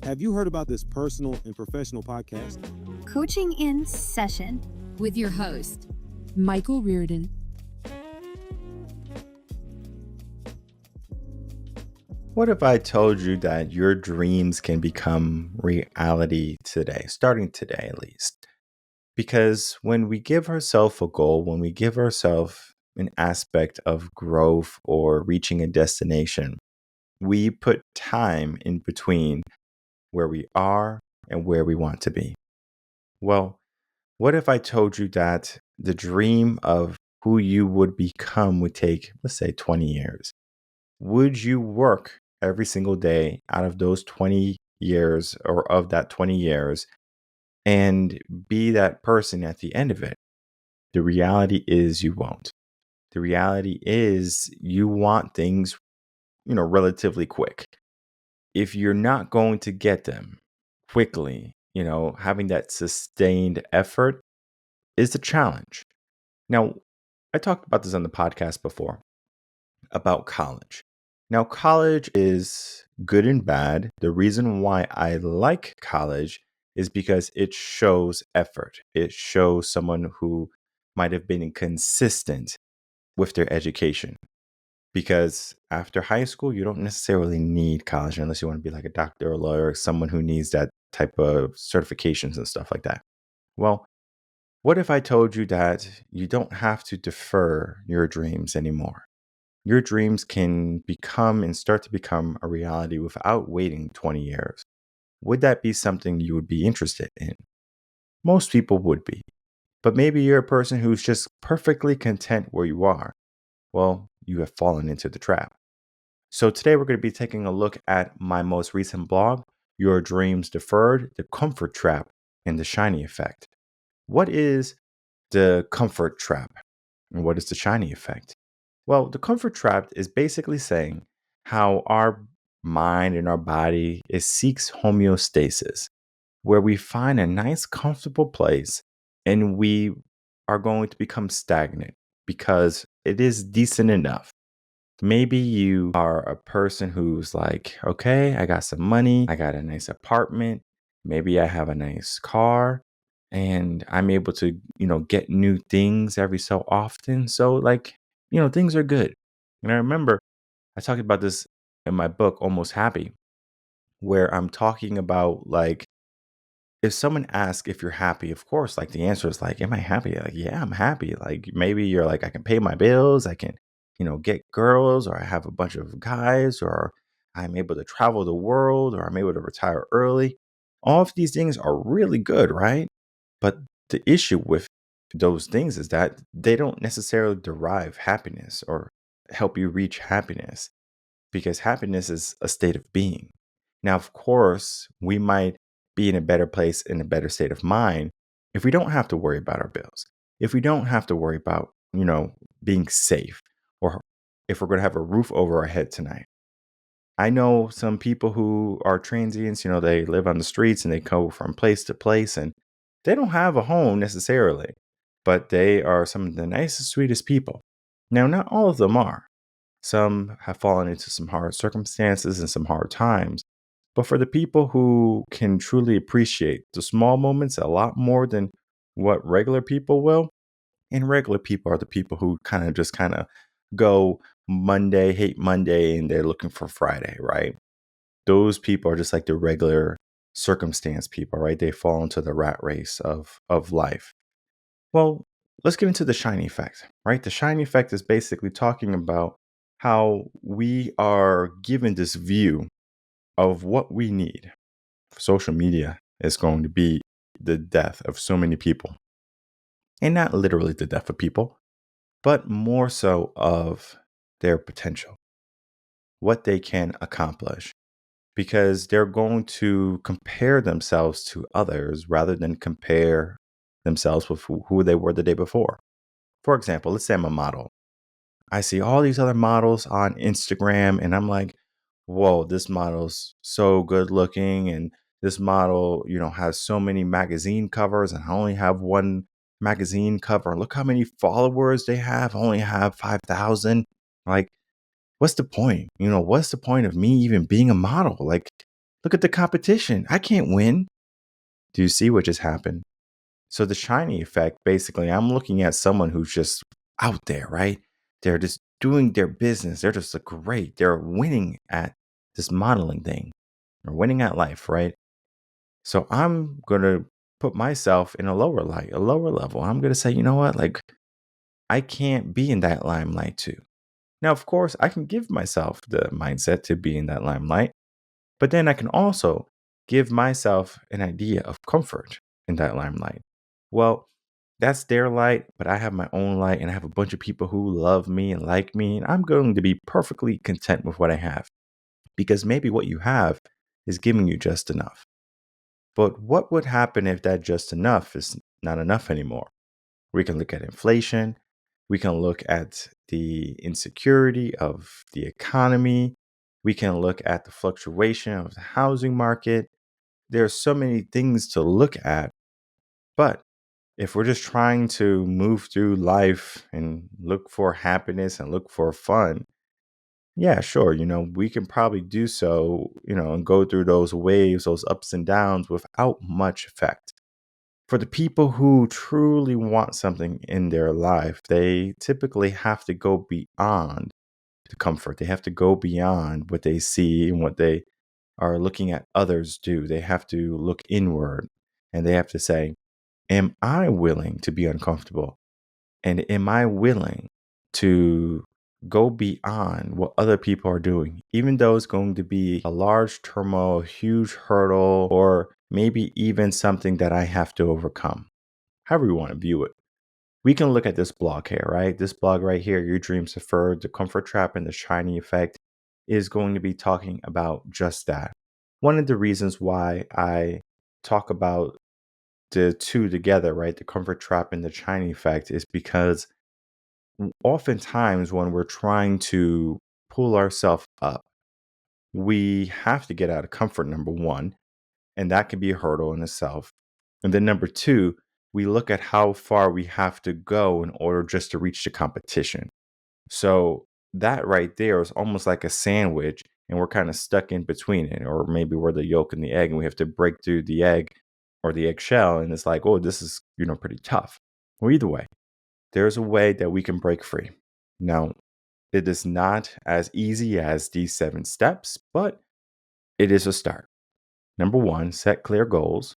Have you heard about this personal and professional podcast? Coaching in Session with your host, Michael Rearden. What if I told you that your dreams can become reality today, starting today at least? Because when we give ourselves a goal, when we give ourselves an aspect of growth or reaching a destination, we put time in between where we are and where we want to be. Well, what if I told you that the dream of who you would become would take, let's say, 20 years? Would you work every single day out of those 20 years or of that 20 years and be that person at the end of it? The reality is you won't. The reality is you want things, relatively quick. If you're not going to get them quickly, having that sustained effort is the challenge. Now, I talked about this on the podcast before about college. Now, college is good and bad. The reason why I like college is because it shows effort. It shows someone who might have been consistent with their education. Because after high school, you don't necessarily need college unless you want to be like a doctor or a lawyer, or someone who needs that type of certifications and stuff like that. Well, what if I told you that you don't have to defer your dreams anymore? Your dreams can become and start to become a reality without waiting 20 years. Would that be something you would be interested in? Most people would be. But maybe you're a person who's just perfectly content where you are. Well, you have fallen into the trap. So today we're going to be taking a look at my most recent blog, Your Dreams Deferred, the Comfort Trap, and the Shiny Effect. What is the comfort trap? And what is the shiny effect? Well, the comfort trap is basically saying how our mind and our body seeks homeostasis, where we find a nice, comfortable place and we are going to become stagnant because it is decent enough. Maybe you are a person who's like, okay, I got some money, I got a nice apartment, maybe I have a nice car, and I'm able to, get new things every so often. So, like, things are good. And I remember I talked about this in my book, Almost Happy, where I'm talking about like, if someone asks if you're happy, of course, like the answer is like, am I happy? Like, yeah, I'm happy. Like maybe you're like, I can pay my bills, I can, get girls, or I have a bunch of guys, or I'm able to travel the world, or I'm able to retire early. All of these things are really good, right? But the issue with those things is that they don't necessarily derive happiness or help you reach happiness because happiness is a state of being. Now, of course, we might be in a better place, in a better state of mind, if we don't have to worry about our bills, if we don't have to worry about, being safe, or if we're going to have a roof over our head tonight. I know some people who are transients, they live on the streets and they go from place to place and they don't have a home necessarily, but they are some of the nicest, sweetest people. Now, not all of them are. Some have fallen into some hard circumstances and some hard times. But for the people who can truly appreciate the small moments a lot more than what regular people will, and regular people are the people who kind of go Monday, hate Monday, and they're looking for Friday, right? Those people are just like the regular circumstance people, right? They fall into the rat race of life. Well, let's get into the shiny effect, right? The shiny effect is basically talking about how we are given this view of what we need. Social media is going to be the death of so many people. And not literally the death of people, but more so of their potential, what they can accomplish, because they're going to compare themselves to others rather than compare themselves with who they were the day before. For example, let's say I'm a model. I see all these other models on Instagram and I'm like, whoa, this model's so good looking. And this model, has so many magazine covers and I only have one magazine cover. Look how many followers they have. I only have 5,000. Like, what's the point? What's the point of me even being a model? Like, Look at the competition. I can't win. Do you see what just happened? So the shiny effect, basically, I'm looking at someone who's just out there, right? They're just doing their business. They're just great. They're winning at this modeling thing or winning at life, right? So I'm going to put myself in a lower light, a lower level. I'm going to say, you know what? Like, I can't be in that limelight too. Now, of course, I can give myself the mindset to be in that limelight, but then I can also give myself an idea of comfort in that limelight. Well, that's their light, but I have my own light and I have a bunch of people who love me and like me, and I'm going to be perfectly content with what I have because maybe what you have is giving you just enough. But what would happen if that just enough is not enough anymore? We can look at inflation. We can look at the insecurity of the economy. We can look at the fluctuation of the housing market. There are so many things to look at. But if we're just trying to move through life and look for happiness and look for fun, yeah, sure, we can probably do so, and go through those waves, those ups and downs without much effect. For the people who truly want something in their life, they typically have to go beyond the comfort. They have to go beyond what they see and what they are looking at others do. They have to look inward and they have to say, am I willing to be uncomfortable? And am I willing to go beyond what other people are doing, even though it's going to be a large turmoil, a huge hurdle, or maybe even something that I have to overcome? However you want to view it. We can look at this blog here, right? This blog right here, Your Dreams Deferred, The Comfort Trap and the Shiny Effect, is going to be talking about just that. One of the reasons why I talk about the two together, right? The comfort trap and the shiny effect is because oftentimes when we're trying to pull ourselves up, we have to get out of comfort, number one, and that can be a hurdle in itself. And then number two, we look at how far we have to go in order just to reach the competition. So that right there is almost like a sandwich, and we're kind of stuck in between it, or maybe we're the yolk and the egg, and we have to break through the egg or the eggshell, and it's like, oh, this is pretty tough. Well, either way, there's a way that we can break free. Now, it is not as easy as these 7 steps, but it is a start. Number 1, set clear goals.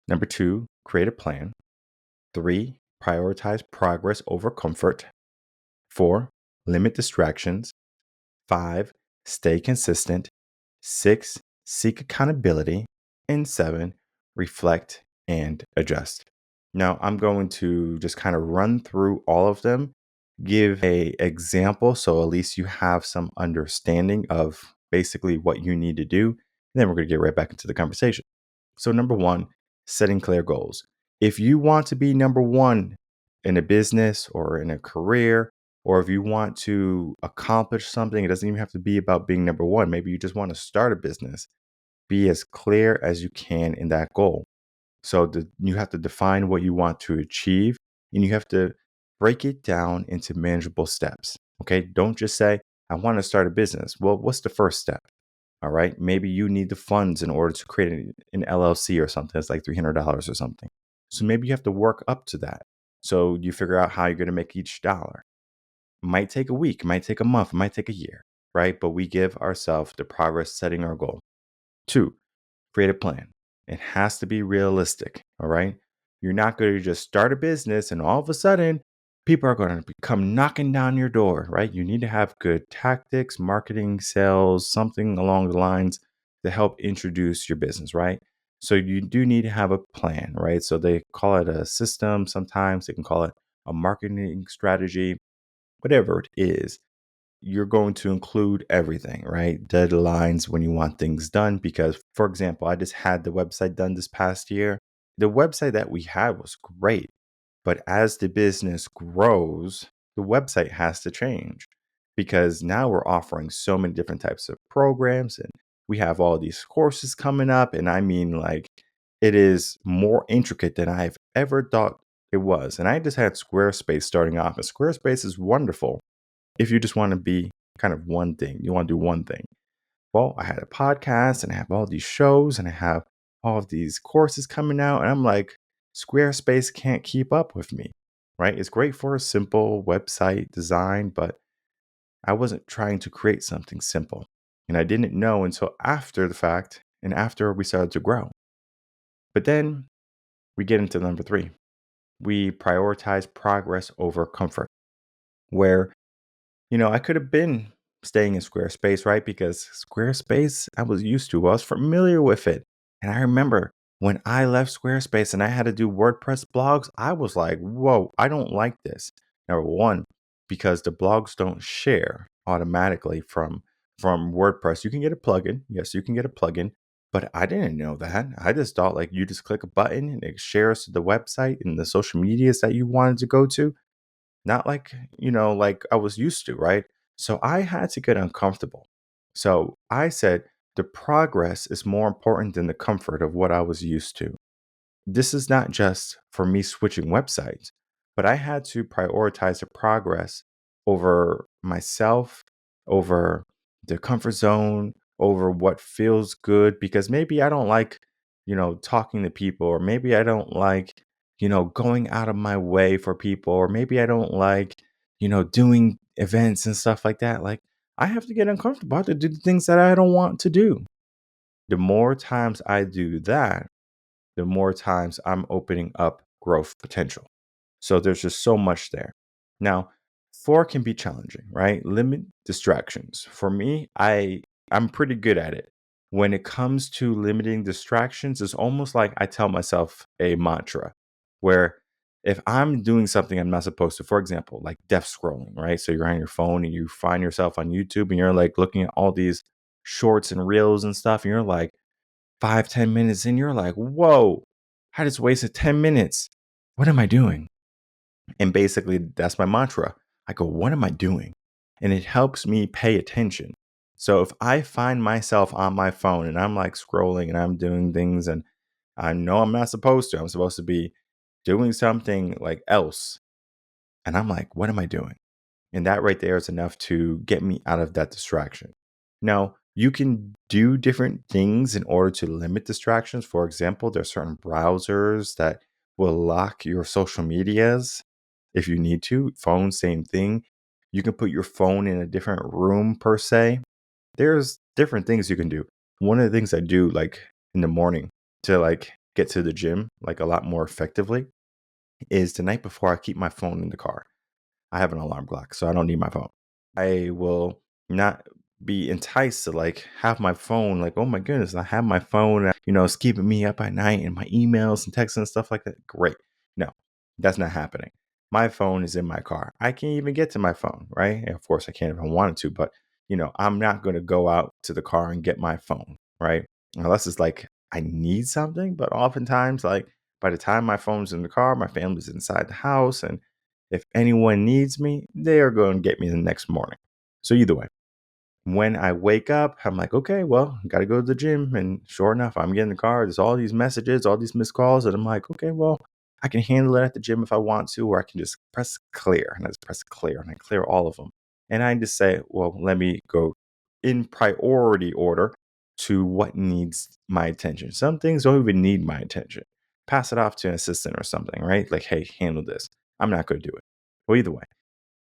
Number 2, create a plan. 3, prioritize progress over comfort. 4, limit distractions. 5, stay consistent. 6, seek accountability. And 7, reflect and adjust. Now, I'm going to just kind of run through all of them, give a example so at least you have some understanding of basically what you need to do. And then we're going to get right back into the conversation. So number 1, setting clear goals. If you want to be number 1 in a business or in a career, or if you want to accomplish something, it doesn't even have to be about being number 1. Maybe you just want to start a business. Be as clear as you can in that goal. So you have to define what you want to achieve, and you have to break it down into manageable steps. Okay. Don't just say, I want to start a business. Well, what's the first step? All right. Maybe you need the funds in order to create an LLC or something. It's like $300 or something. So maybe you have to work up to that. So you figure out how you're going to make each dollar. It might take a week, it might take a month, it might take a year, right? But we give ourselves the progress setting our goal. 2, create a plan. It has to be realistic, all right? You're not going to just start a business and all of a sudden people are going to come knocking down your door, right? You need to have good tactics, marketing, sales, something along the lines to help introduce your business, right? So you do need to have a plan, right? So they call it a system. Sometimes they can call it a marketing strategy, whatever it is. You're going to include everything, right? Deadlines when you want things done. Because, for example, I just had the website done this past year. The website that we had was great. But as the business grows, the website has to change because now we're offering so many different types of programs and we have all these courses coming up. And I mean, like, it is more intricate than I've ever thought it was. And I just had Squarespace starting off, and Squarespace is wonderful if you just want to be kind of one thing, you want to do one thing. Well, I had a podcast and I have all these shows and I have all of these courses coming out. And I'm like, Squarespace can't keep up with me, right? It's great for a simple website design, but I wasn't trying to create something simple. And I didn't know until after the fact and after we started to grow. But then we get into number three. We prioritize progress over comfort, where I could have been staying in Squarespace, right? Because Squarespace, I was used to, I was familiar with it. And I remember when I left Squarespace and I had to do WordPress blogs, I was like, whoa, I don't like this. Number one, because the blogs don't share automatically from WordPress. You can get a plugin. Yes, you can get a plugin. But I didn't know that. I just thought like you just click a button and it shares to the website and the social medias that you wanted to go to. Not like, like I was used to, right? So I had to get uncomfortable. So I said, the progress is more important than the comfort of what I was used to. This is not just for me switching websites, but I had to prioritize the progress over myself, over the comfort zone, over what feels good, because maybe I don't like, talking to people, or maybe I don't like, going out of my way for people, or maybe I don't like, doing events and stuff like that. Like I have to get uncomfortable. I have to do the things that I don't want to do. The more times I do that, the more times I'm opening up growth potential. So there's just so much there. Now, four can be challenging, right? Limit distractions. For me, I'm pretty good at it. When it comes to limiting distractions, it's almost like I tell myself a mantra where if I'm doing something I'm not supposed to, for example, like death scrolling, right? So you're on your phone and you find yourself on YouTube and you're like looking at all these shorts and reels and stuff, and you're like, 5, 10 minutes in, you're like, whoa, I just wasted 10 minutes. What am I doing? And basically, that's my mantra. I go, what am I doing? And it helps me pay attention. So if I find myself on my phone and I'm like scrolling and I'm doing things and I know I'm not supposed to, I'm supposed to be doing something like else. And I'm like, what am I doing? And that right there is enough to get me out of that distraction. Now, you can do different things in order to limit distractions. For example, there are certain browsers that will lock your social medias if you need to. Phone, same thing. You can put your phone in a different room per se. There's different things you can do. One of the things I do like in the morning to like get to the gym like a lot more effectively is the night before I keep my phone in the car. I have an alarm clock, so I don't need my phone. I will not be enticed to like have my phone, like, oh my goodness, I have my phone, it's keeping me up at night and my emails and texts and stuff like that. Great. No, that's not happening. My phone is in my car. I can't even get to my phone, right? And of course, I can't if I wanted to, but I'm not going to go out to the car and get my phone, right? Unless it's like I need something, but oftentimes, like by the time my phone's in the car, my family's inside the house, and if anyone needs me, they are going to get me the next morning. So either way, when I wake up, I'm like, okay, well, got to go to the gym. And sure enough, I'm getting in the car. There's all these messages, all these missed calls. And I'm like, okay, well, I can handle it at the gym if I want to, or I can just press clear. And I just press clear and I clear all of them. And I just say, well, let me go in priority order to what needs my attention. Some things don't even need my attention. Pass it off to an assistant or something, right? Like, hey, handle this. I'm not going to do it. Well, either way,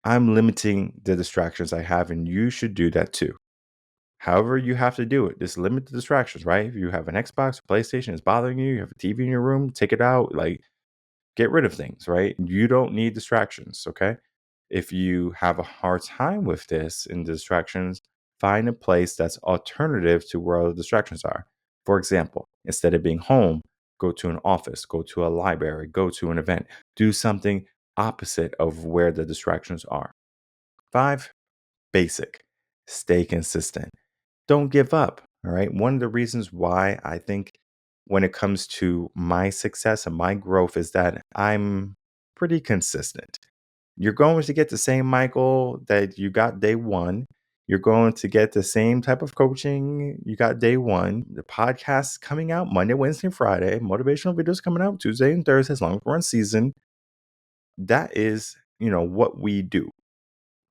I'm limiting the distractions I have, and you should do that too. However, you have to do it. Just limit the distractions, right? If you have an Xbox, PlayStation is bothering you, you have a TV in your room, take it out. Like, get rid of things, right? You don't need distractions, okay? If you have a hard time with this and distractions, find a place that's alternative to where all the distractions are. For example, instead of being home, go to an office, go to a library, go to an event, do something opposite of where the distractions are. 5, basic. Stay consistent. Don't give up. All right. One of the reasons why I think when it comes to my success and my growth is that I'm pretty consistent. You're going to get the same Michael that you got day one. You're going to get the same type of coaching you got day one. The podcast is coming out Monday, Wednesday, and Friday. Motivational videos coming out Tuesday and Thursday as long as we're in season. That is, what we do,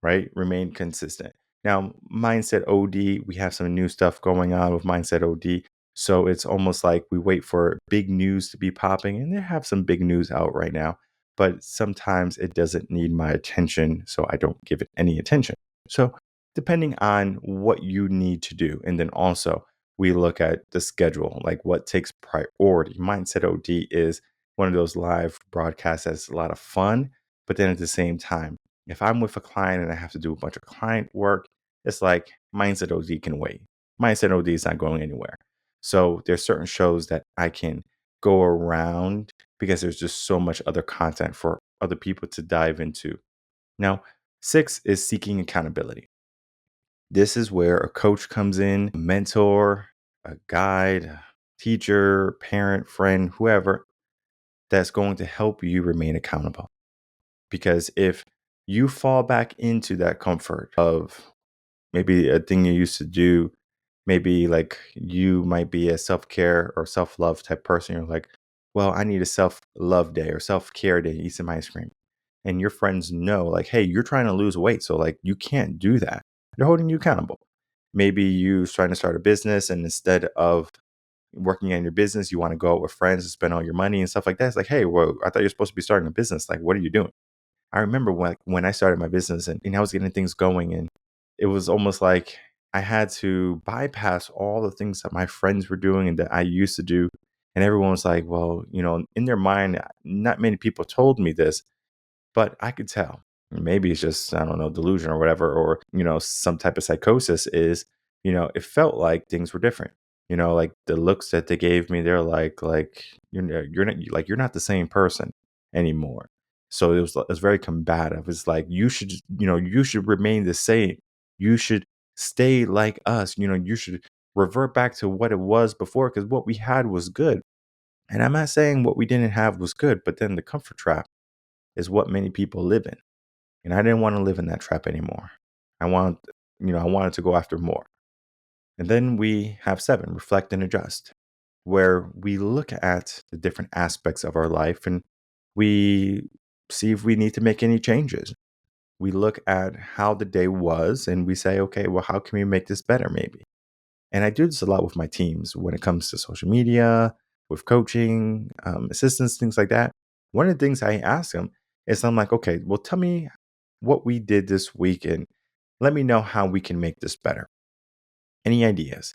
right? Remain consistent. Now, Mindset OD, we have some new stuff going on with Mindset OD. So it's almost like we wait for big news to be popping, and they have some big news out right now. But sometimes it doesn't need my attention, so I don't give it any attention. So depending on what you need to do. And then also we look at the schedule, like what takes priority. Mindset OD is one of those live broadcasts that's a lot of fun, but then at the same time, if I'm with a client and I have to do a bunch of client work, it's like Mindset OD can wait. Mindset OD is not going anywhere. So there's certain shows that I can go around because there's just so much other content for other people to dive into. Now, 6 is seeking accountability. This is where a coach comes in, a mentor, a guide, a teacher, parent, friend, whoever that's going to help you remain accountable. Because if you fall back into that comfort of maybe a thing you used to do, maybe like you might be a self-care or self-love type person, you're like, well, I need a self-love day or self-care day, eat some ice cream. And your friends know, like, hey, you're trying to lose weight, so like you can't do that. They're holding you accountable. Maybe you're trying to start a business, and instead of working in your business, you want to go out with friends and spend all your money and stuff like that. It's like, hey, well, I thought you're supposed to be starting a business. Like, what are you doing? I remember when I started my business and I was getting things going, and it was almost like I had to bypass all the things that my friends were doing and that I used to do. And everyone was like, well, in their mind, not many people told me this, but I could tell. Maybe it's just, I don't know, delusion or whatever, or, some type of psychosis is, it felt like things were different. Like the looks that they gave me, they're like, you're not the same person anymore. So it was very combative. It's like, you should remain the same. You should stay like us. You should revert back to what it was before, because what we had was good. And I'm not saying what we didn't have was good, but then the comfort trap is what many people live in. And I didn't want to live in that trap anymore. I wanted to go after more. And then we have 7, reflect and adjust, where we look at the different aspects of our life and we see if we need to make any changes. We look at how the day was and we say, okay, well, how can we make this better maybe? And I do this a lot with my teams when it comes to social media, with coaching, assistance, things like that. One of the things I ask them is I'm like, okay, well, tell me what we did this week and let me know how we can make this better. Any ideas?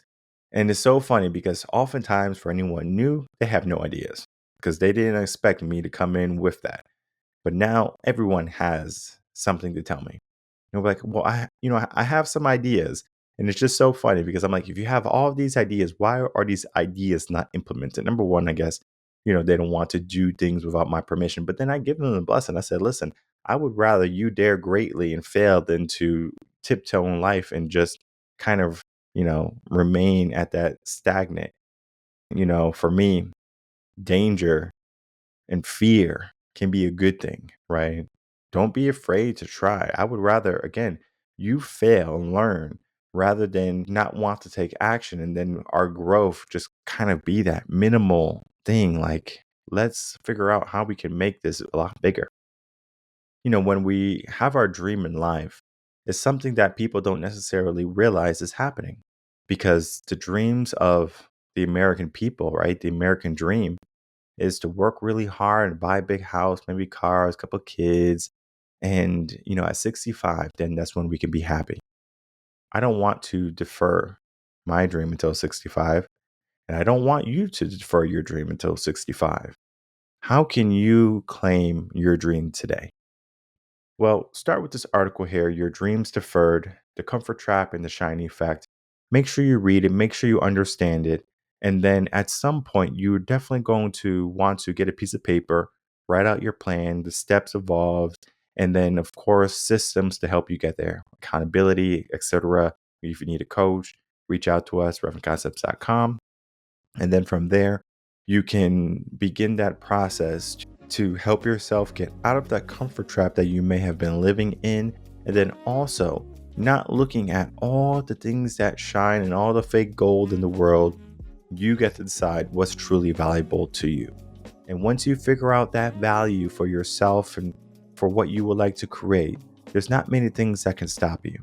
And it's so funny because oftentimes for anyone new, they have no ideas because they didn't expect me to come in with that. But now everyone has something to tell me. Like, well, I have some ideas. And it's just so funny because I'm like, if you have all of these ideas, why are these ideas not implemented? Number one, I guess, they don't want to do things without my permission. But then I give them the blessing. I said, listen, I would rather you dare greatly and fail than to tiptoe in life and just kind of, remain at that stagnant. For me, danger and fear can be a good thing, right? Don't be afraid to try. I would rather, again, you fail and learn rather than not want to take action. And then our growth just kind of be that minimal thing. Like, let's figure out how we can make this a lot bigger. When we have our dream in life, it's something that people don't necessarily realize is happening because the dreams of the American people, right? The American dream is to work really hard and buy a big house, maybe cars, couple kids. And, at 65, then that's when we can be happy. I don't want to defer my dream until 65. And I don't want you to defer your dream until 65. How can you claim your dream today? Well, start with this article here, Your Dreams Deferred, The Comfort Trap and the Shiny Effect. Make sure you read it, make sure you understand it. And then at some point, you're definitely going to want to get a piece of paper, write out your plan, the steps involved, and then, of course, systems to help you get there, accountability, etc. If you need a coach, reach out to us, reverendconcepts.com. And then from there, you can begin that process to help yourself get out of that comfort trap that you may have been living in. And then also not looking at all the things that shine and all the fake gold in the world. You get to decide what's truly valuable to you. And once you figure out that value for yourself and for what you would like to create, there's not many things that can stop you.